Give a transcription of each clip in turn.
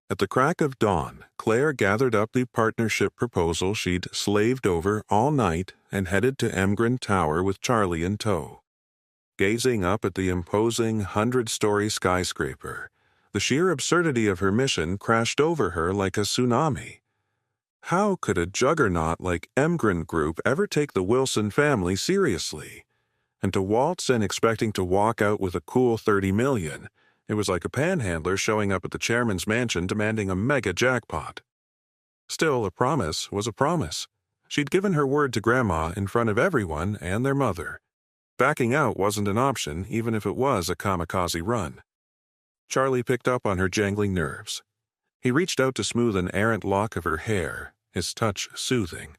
At the crack of dawn, Claire gathered up the partnership proposal she'd slaved over all night and headed to Emgren Tower with Charlie in tow. Gazing up at the imposing 100-story skyscraper, the sheer absurdity of her mission crashed over her like a tsunami. How could a juggernaut like Emgren Group ever take the Wilson family seriously? And to waltz in expecting to walk out with a cool $30 million, it was like a panhandler showing up at the chairman's mansion demanding a mega jackpot. Still, a promise was a promise. She'd given her word to Grandma in front of everyone and their mother. Backing out wasn't an option, even if it was a kamikaze run. Charlie picked up on her jangling nerves. He reached out to smooth an errant lock of her hair, his touch soothing.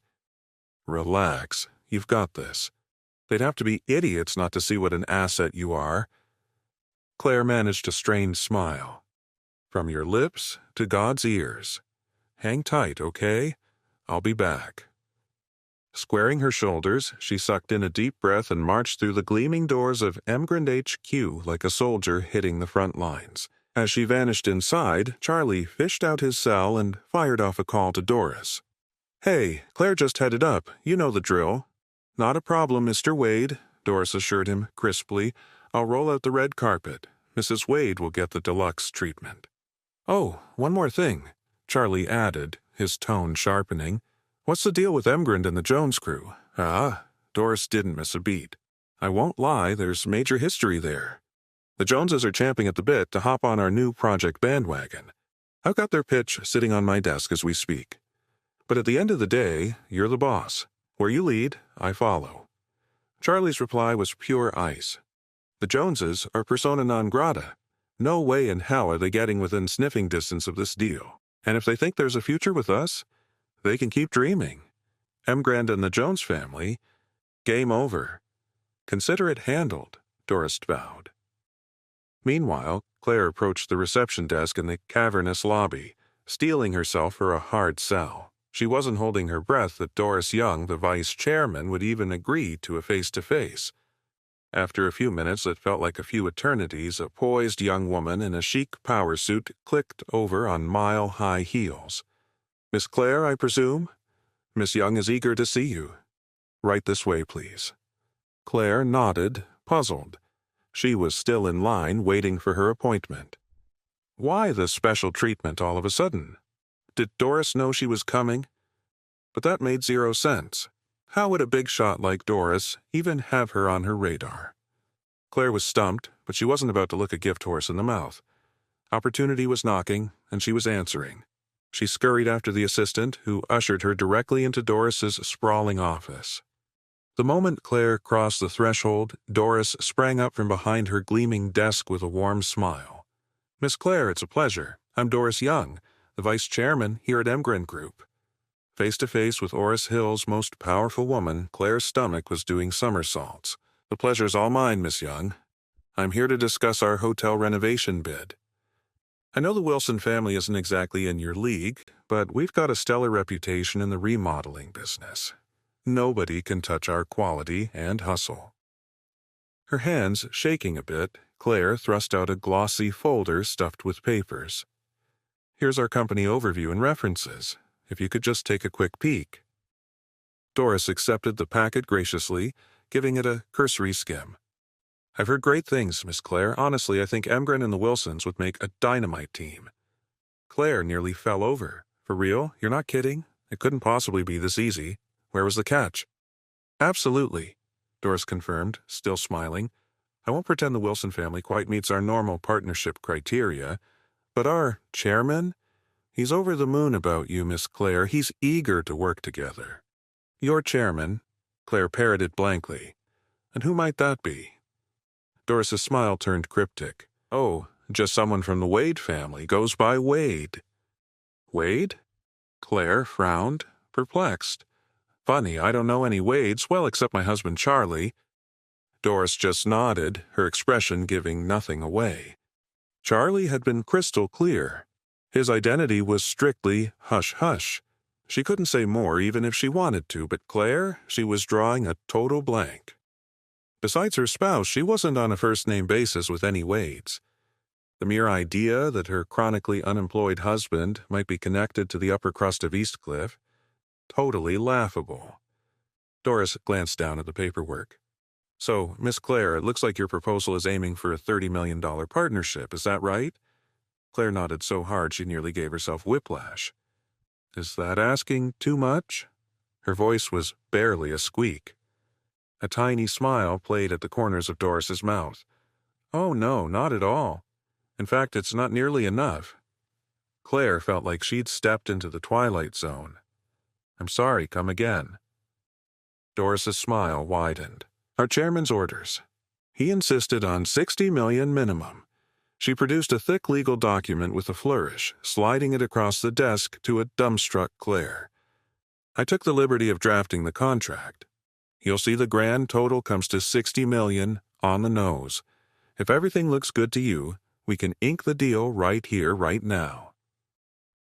"Relax, you've got this. They'd have to be idiots not to see what an asset you are." Claire managed a strained smile. "From your lips to God's ears. Hang tight, okay? I'll be back." Squaring her shoulders, she sucked in a deep breath and marched through the gleaming doors of Emgren HQ like a soldier hitting the front lines. As she vanished inside, Charlie fished out his cell and fired off a call to Doris. "Hey, Claire just headed up. You know the drill." "Not a problem, Mr. Wade," Doris assured him crisply. "I'll roll out the red carpet. Mrs. Wade will get the deluxe treatment." "Oh, one more thing," Charlie added, his tone sharpening. "What's the deal with Emgren and the Jones crew?" "Ah," Doris didn't miss a beat. "I won't lie, there's major history there. The Joneses are champing at the bit to hop on our new project bandwagon. I've got their pitch sitting on my desk as we speak. But at the end of the day, you're the boss. Where you lead, I follow." Charlie's reply was pure ice. "The Joneses are persona non grata. No way in hell are they getting within sniffing distance of this deal. And if they think there's a future with us, they can keep dreaming. Emgren and the Jones family, game over. Consider it handled," Doris vowed. Meanwhile, Claire approached the reception desk in the cavernous lobby, steeling herself for a hard sell. She wasn't holding her breath that Doris Young, the vice chairman, would even agree to a face-to-face. After a few minutes that felt like a few eternities, a poised young woman in a chic power suit clicked over on mile-high heels. "Miss Claire, I presume? Miss Young is eager to see you. Right this way, please." Claire nodded, puzzled. She was still in line, waiting for her appointment. Why the special treatment all of a sudden? Did Doris know she was coming? But that made zero sense. How would a big shot like Doris even have her on her radar? Claire was stumped, but she wasn't about to look a gift horse in the mouth. Opportunity was knocking, and she was answering. She scurried after the assistant, who ushered her directly into Doris's sprawling office. The moment Claire crossed the threshold, Doris sprang up from behind her gleaming desk with a warm smile. "Miss Claire, it's a pleasure. I'm Doris Young, the vice chairman here at Emgren Group." Face-to-face with Oris Hill's most powerful woman, Claire's stomach was doing somersaults. "The pleasure's all mine, Miss Young. I'm here to discuss our hotel renovation bid. I know the Wilson family isn't exactly in your league, but we've got a stellar reputation in the remodeling business. Nobody can touch our quality and hustle." Her hands shaking a bit, Claire thrust out a glossy folder stuffed with papers. "Here's our company overview and references, if you could just take a quick peek." Doris accepted the packet graciously, giving it a cursory skim. "I've heard great things, Miss Claire. Honestly, I think Emgren and the Wilsons would make a dynamite team." Claire nearly fell over. "For real? You're not kidding? It couldn't possibly be this easy. Where was the catch?" "Absolutely," Doris confirmed, still smiling. "I won't pretend the Wilson family quite meets our normal partnership criteria, but our chairman? He's over the moon about you, Miss Claire. He's eager to work together." "Your chairman?" Claire parroted blankly. "And who might that be?" Doris's smile turned cryptic. "Oh, just someone from the Wade family. Goes by Wade." "Wade?" Claire frowned, perplexed. "Funny, I don't know any Wades, well, except my husband Charlie." Doris just nodded, her expression giving nothing away. Charlie had been crystal clear. His identity was strictly hush-hush. She couldn't say more even if she wanted to, but Claire, she was drawing a total blank. Besides her spouse, she wasn't on a first-name basis with any Wades. The mere idea that her chronically unemployed husband might be connected to the upper crust of Eastcliff, totally laughable. Doris glanced down at the paperwork. "So, Miss Claire, it looks like your proposal is aiming for a $30 million partnership, is that right?" Claire nodded so hard she nearly gave herself whiplash. "Is that asking too much?" Her voice was barely a squeak. A tiny smile played at the corners of Doris's mouth. "Oh no, not at all. In fact, it's not nearly enough." Claire felt like she'd stepped into the twilight zone. "I'm sorry, come again." Doris's smile widened. "Our chairman's orders. He insisted on $60 million minimum." She produced a thick legal document with a flourish, sliding it across the desk to a dumbstruck Claire. "I took the liberty of drafting the contract. You'll see the grand total comes to $60 million on the nose. If everything looks good to you, we can ink the deal right here, right now."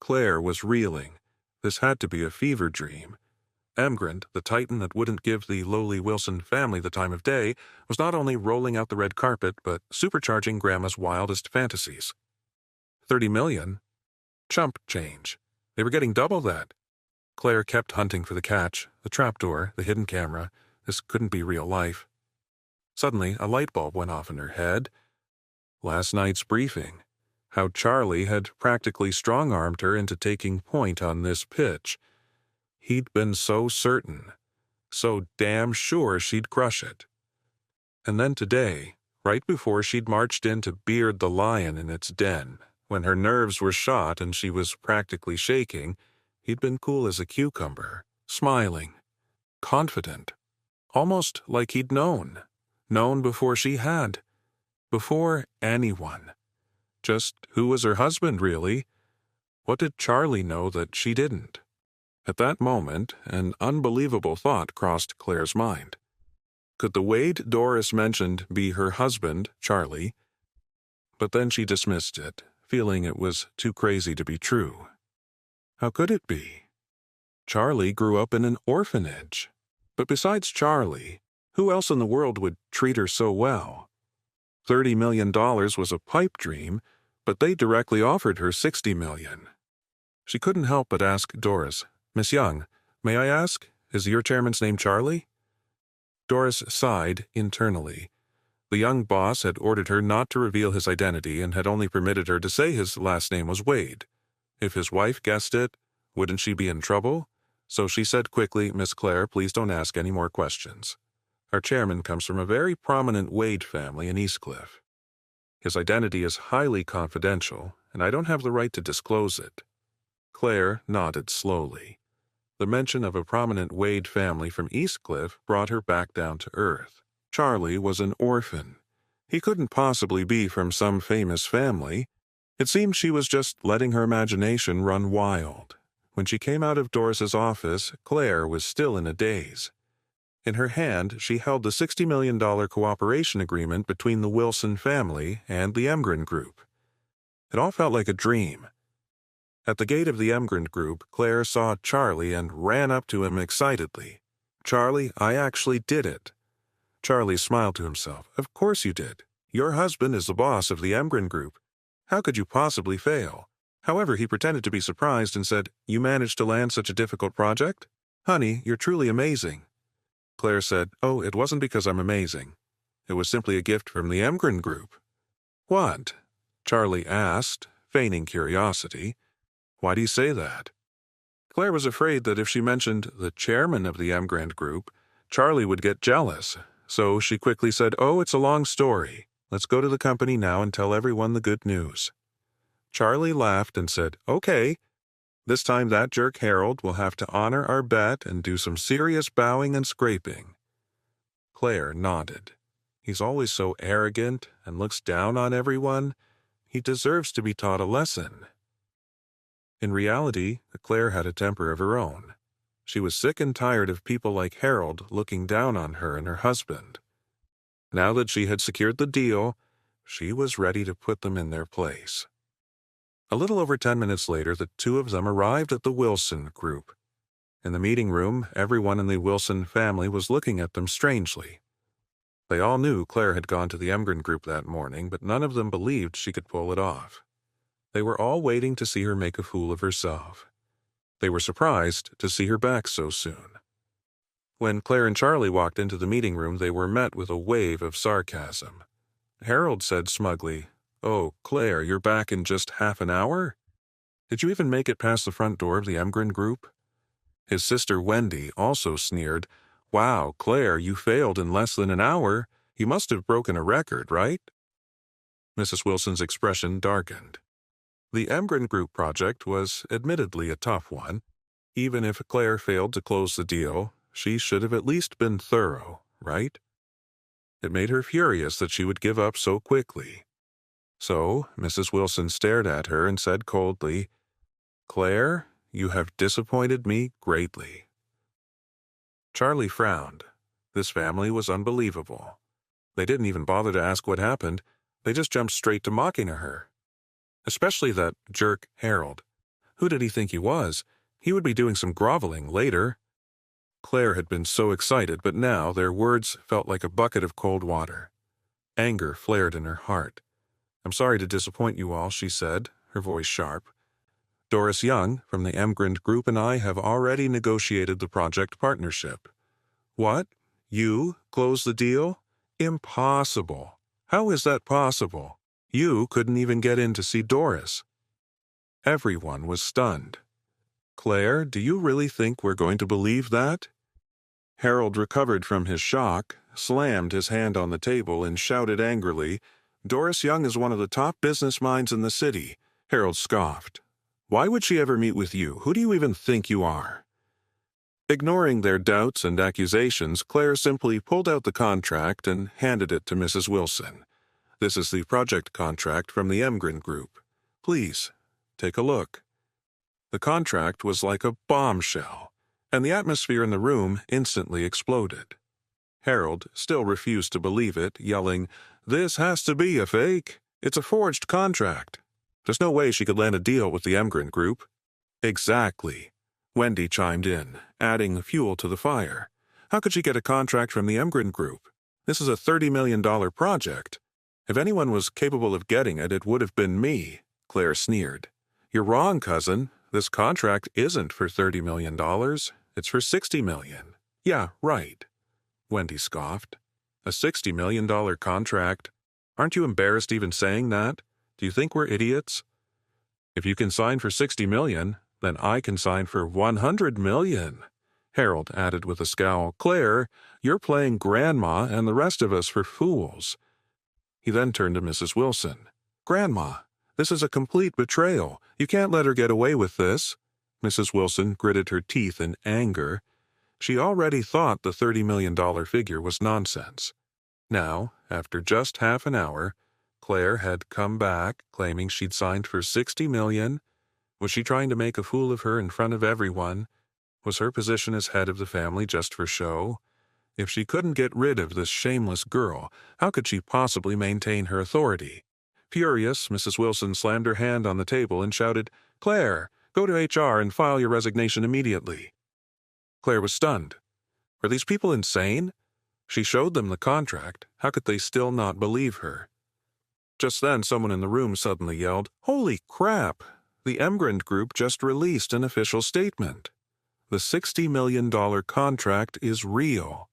Claire was reeling. This had to be a fever dream. Emgrand, the titan that wouldn't give the lowly Wilson family the time of day, was not only rolling out the red carpet, but supercharging Grandma's wildest fantasies. 30 million? Chump change. They were getting double that. Claire kept hunting for the catch, the trapdoor, the hidden camera. This couldn't be real life. Suddenly, a light bulb went off in her head. Last night's briefing. How Charlie had practically strong-armed her into taking point on this pitch. He'd been so certain, so damn sure she'd crush it. And then today, right before she'd marched in to beard the lion in its den, when her nerves were shot and she was practically shaking, he'd been cool as a cucumber, smiling, confident, almost like he'd known before she had, before anyone. Just who was her husband, really? What did Charlie know that she didn't? At that moment, an unbelievable thought crossed Claire's mind. Could the Wade Doris mentioned be her husband, Charlie? But then she dismissed it, feeling it was too crazy to be true. How could it be? Charlie grew up in an orphanage. But besides Charlie, who else in the world would treat her so well? $30 million was a pipe dream, but they directly offered her $60 million. She couldn't help but ask Doris, "Miss Young, may I ask, is your chairman's name Charlie?" Doris sighed internally. The young boss had ordered her not to reveal his identity and had only permitted her to say his last name was Wade. If his wife guessed it, wouldn't she be in trouble? So she said quickly, "Miss Claire, please don't ask any more questions. Our chairman comes from a very prominent Wade family in Eastcliff. His identity is highly confidential, and I don't have the right to disclose it." Claire nodded slowly. The mention of a prominent Wade family from Eastcliff brought her back down to earth. Charlie was an orphan. He couldn't possibly be from some famous family. It seemed she was just letting her imagination run wild. When she came out of Doris's office, Claire was still in a daze. In her hand, she held the $60 million cooperation agreement between the Wilson family and the Emgrand Group. It all felt like a dream. At the gate of the Emgrand Group, Claire saw Charlie and ran up to him excitedly. "Charlie, I actually did it." Charlie smiled to himself. "Of course you did. Your husband is the boss of the Emgrand Group. How could you possibly fail?" However, he pretended to be surprised and said, "You managed to land such a difficult project? Honey, you're truly amazing." Claire said, "Oh, it wasn't because I'm amazing. It was simply a gift from the Emgrand Group." "What?" Charlie asked, feigning curiosity. "Why do you say that?" Claire was afraid that if she mentioned the chairman of the Emgrand Group, Charlie would get jealous, so she quickly said, "Oh, it's a long story. Let's go to the company now and tell everyone the good news." Charlie laughed and said, "Okay. This time that jerk Harold will have to honor our bet and do some serious bowing and scraping." Claire nodded. "He's always so arrogant and looks down on everyone. He deserves to be taught a lesson." In reality, Claire had a temper of her own. She was sick and tired of people like Harold looking down on her and her husband. Now that she had secured the deal, she was ready to put them in their place. A little over 10 minutes later, the two of them arrived at the Wilson Group. In the meeting room, everyone in the Wilson family was looking at them strangely. They all knew Claire had gone to the Emgren group that morning, but none of them believed she could pull it off. They were all waiting to see her make a fool of herself. They were surprised to see her back so soon. When Claire and Charlie walked into the meeting room, they were met with a wave of sarcasm. Harold said smugly, "Oh, Claire, you're back in just half an hour? Did you even make it past the front door of the Emgren group?" His sister Wendy also sneered, "Wow, Claire, you failed in less than an hour. You must have broken a record, right?" Mrs. Wilson's expression darkened. The Emgren group project was admittedly a tough one. Even if Claire failed to close the deal, she should have at least been thorough, right? It made her furious that she would give up so quickly. So Mrs. Wilson stared at her and said coldly, "Claire, you have disappointed me greatly." Charlie frowned. This family was unbelievable. They didn't even bother to ask what happened. They just jumped straight to mocking her. Especially that jerk Harold. Who did he think he was? He would be doing some groveling later. Claire had been so excited, but now their words felt like a bucket of cold water. Anger flared in her heart. "I'm sorry to disappoint you all," she said, her voice sharp. "Doris Young, from the Emgren Group, and I have already negotiated the project partnership." "What? You close the deal? Impossible. How is that possible? You couldn't even get in to see Doris." Everyone was stunned. "Claire, do you really think we're going to believe that?" Harold recovered from his shock, slammed his hand on the table, and shouted angrily, "Doris Young is one of the top business minds in the city." Harold scoffed. "Why would she ever meet with you? Who do you even think you are?" Ignoring their doubts and accusations, Claire simply pulled out the contract and handed it to Mrs. Wilson. "This is the project contract from the Emgren Group. Please, take a look." The contract was like a bombshell, and the atmosphere in the room instantly exploded. Harold still refused to believe it, yelling, "This has to be a fake. It's a forged contract. There's no way she could land a deal with the Emgren Group." "Exactly," Wendy chimed in, adding fuel to the fire. "How could she get a contract from the Emgren Group? This is a $30 million project. If anyone was capable of getting it, it would have been me," Claire sneered. "You're wrong, cousin. This contract isn't for $30 million. It's for $60 million. "Yeah, right," Wendy scoffed. "A $60 million contract? Aren't you embarrassed even saying that? Do you think we're idiots? If you can sign for $60 million, then I can sign for $100 million. Harold added with a scowl, "Claire, you're playing grandma and the rest of us for fools." He then turned to Mrs. Wilson. "Grandma, this is a complete betrayal. You can't let her get away with this." Mrs. Wilson gritted her teeth in anger. She already thought the $30 million figure was nonsense. Now, after just half an hour, Claire had come back, claiming she'd signed for $60 million. Was she trying to make a fool of her in front of everyone? Was her position as head of the family just for show? If she couldn't get rid of this shameless girl, how could she possibly maintain her authority? Furious, Mrs. Wilson slammed her hand on the table and shouted, "Claire, go to HR and file your resignation immediately." Claire was stunned. Were these people insane? She showed them the contract. How could they still not believe her? Just then, someone in the room suddenly yelled, "Holy crap! The Emgren Group just released an official statement. The $60 million contract is real."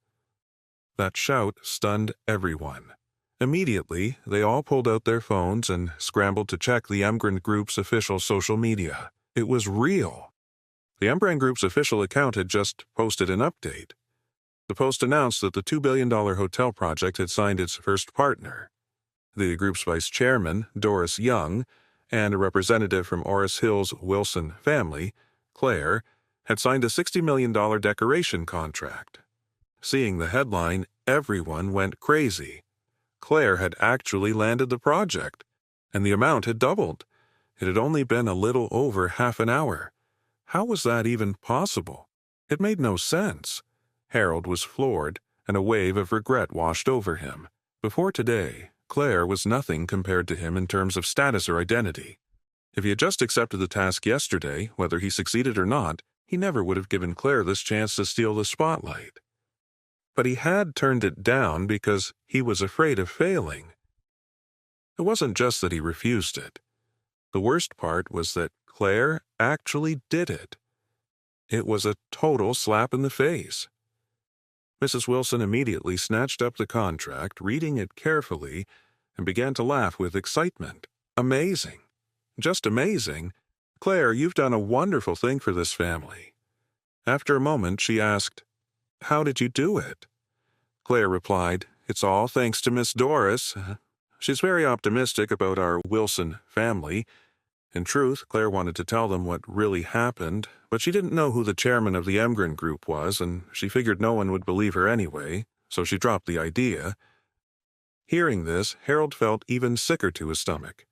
That shout stunned everyone. Immediately, they all pulled out their phones and scrambled to check the Emgren Group's official social media. It was real. The Emgren Group's official account had just posted an update. The post announced that the $2 billion hotel project had signed its first partner. The group's vice chairman, Doris Young, and a representative from Orris Hill's Wilson family, Claire, had signed a $60 million decoration contract. Seeing the headline, everyone went crazy. Claire had actually landed the project, and the amount had doubled. It had only been a little over half an hour. How was that even possible? It made no sense. Harold was floored, and a wave of regret washed over him. Before today, Claire was nothing compared to him in terms of status or identity. If he had just accepted the task yesterday, whether he succeeded or not, he never would have given Claire this chance to steal the spotlight. but he had turned it down because he was afraid of failing. It wasn't just that he refused it. The worst part was that Claire actually did it. It was a total slap in the face. Mrs. Wilson immediately snatched up the contract, reading it carefully, and began to laugh with excitement. Amazing. Just amazing. Claire, you've done a wonderful thing for this family. After a moment, she asked, "How did you do it?" Claire replied, "It's all thanks to Miss Doris. She's very optimistic about our Wilson family." In truth, Claire wanted to tell them what really happened, but she didn't know who the chairman of the Emgren group was, and she figured no one would believe her anyway, so she dropped the idea. Hearing this, Harold felt even sicker to his stomach.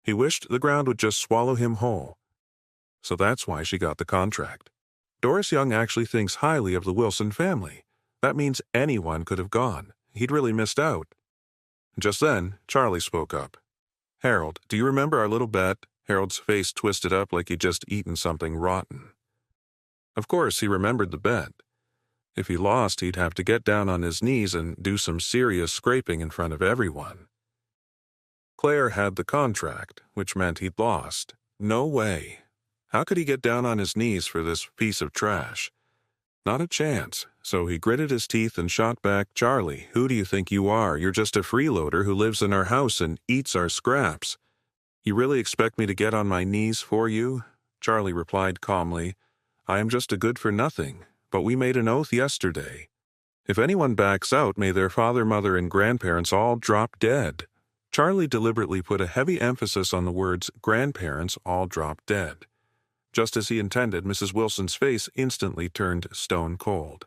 He wished the ground would just swallow him whole. So that's why she got the contract. Doris Young actually thinks highly of the Wilson family. That means anyone could have gone. He'd really missed out. Just then, Charlie spoke up. "Harold, do you remember our little bet?" Harold's face twisted up like he'd just eaten something rotten. Of course, he remembered the bet. If he lost, he'd have to get down on his knees and do some serious scraping in front of everyone. Claire had the contract, which meant he'd lost. No way. How could he get down on his knees for this piece of trash? Not a chance, so he gritted his teeth and shot back, "Charlie, who do you think you are? You're just a freeloader who lives in our house and eats our scraps. You really expect me to get on my knees for you?" Charlie replied calmly, "I am just a good-for-nothing, but we made an oath yesterday. If anyone backs out, may their father, mother, and grandparents all drop dead." Charlie deliberately put a heavy emphasis on the words "grandparents all drop dead." Just as he intended, Mrs. Wilson's face instantly turned stone cold.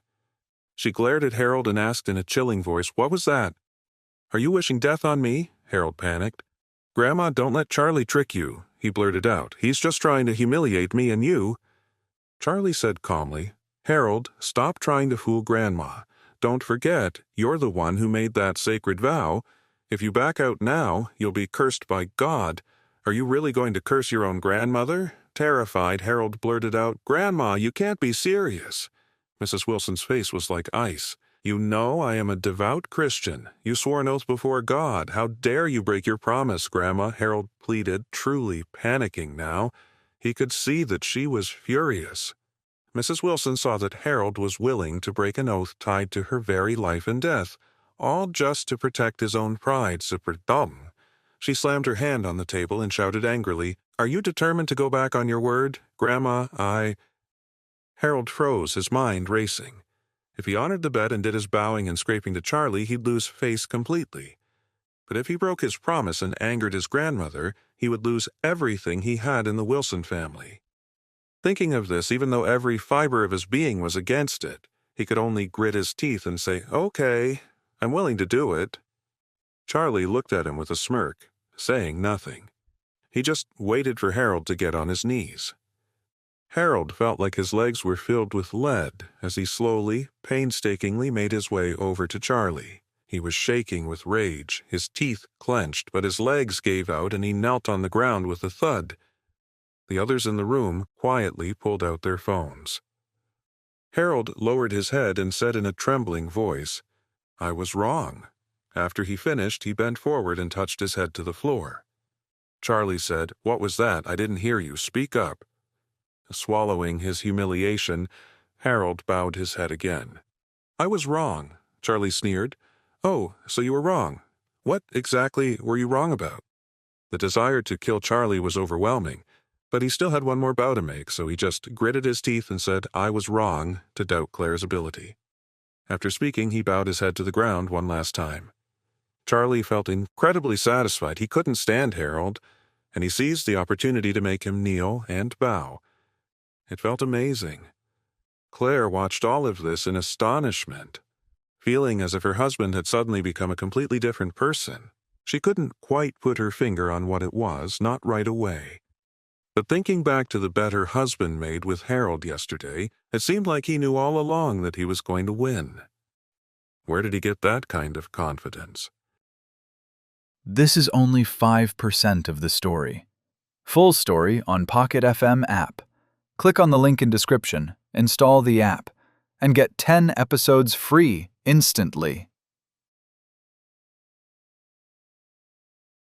She glared at Harold and asked in a chilling voice, "What was that?" "Are you wishing death on me?" Harold panicked. "Grandma, don't let Charlie trick you," he blurted out. "He's just trying to humiliate me and you." Charlie said calmly, "Harold, stop trying to fool Grandma. Don't forget, you're the one who made that sacred vow. If you back out now, you'll be cursed by God. Are you really going to curse your own grandmother?" Terrified, Harold blurted out, "Grandma, you can't be serious." Mrs. Wilson's face was like ice. "You know I am a devout Christian. You swore an oath before God. How dare you break your promise, Grandma?" Harold pleaded, truly panicking now. He could see that she was furious. Mrs. Wilson saw that Harold was willing to break an oath tied to her very life and death, all just to protect his own pride. Super dumb. She slammed her hand on the table and shouted angrily, "Are you determined to go back on your word? Grandma, Harold froze, his mind racing. If he honored the bet and did his bowing and scraping to Charlie, he'd lose face completely. But if he broke his promise and angered his grandmother, he would lose everything he had in the Wilson family. Thinking of this, even though every fiber of his being was against it, he could only grit his teeth and say, "Okay, I'm willing to do it." Charlie looked at him with a smirk, saying nothing. He just waited for Harold to get on his knees. Harold felt like his legs were filled with lead as he slowly, painstakingly made his way over to Charlie. He was shaking with rage, his teeth clenched, but his legs gave out and he knelt on the ground with a thud. The others in the room quietly pulled out their phones. Harold lowered his head and said in a trembling voice, "I was wrong." After he finished, he bent forward and touched his head to the floor. Charlie said, "What was that? I didn't hear you. Speak up." Swallowing his humiliation, Harold bowed his head again. "I was wrong," Charlie sneered. "Oh, so you were wrong. What exactly were you wrong about?" The desire to kill Charlie was overwhelming, but he still had one more bow to make, so he just gritted his teeth and said, "I was wrong," to doubt Claire's ability. After speaking, he bowed his head to the ground one last time. Charlie felt incredibly satisfied. He couldn't stand Harold, and he seized the opportunity to make him kneel and bow. It felt amazing. Claire watched all of this in astonishment, feeling as if her husband had suddenly become a completely different person. She couldn't quite put her finger on what it was, not right away. But thinking back to the bet her husband made with Harold yesterday, it seemed like he knew all along that he was going to win. Where did he get that kind of confidence? This is only 5% of the story. Full story on Pocket FM app. Click on the link in description, install the app, and get 10 episodes free instantly.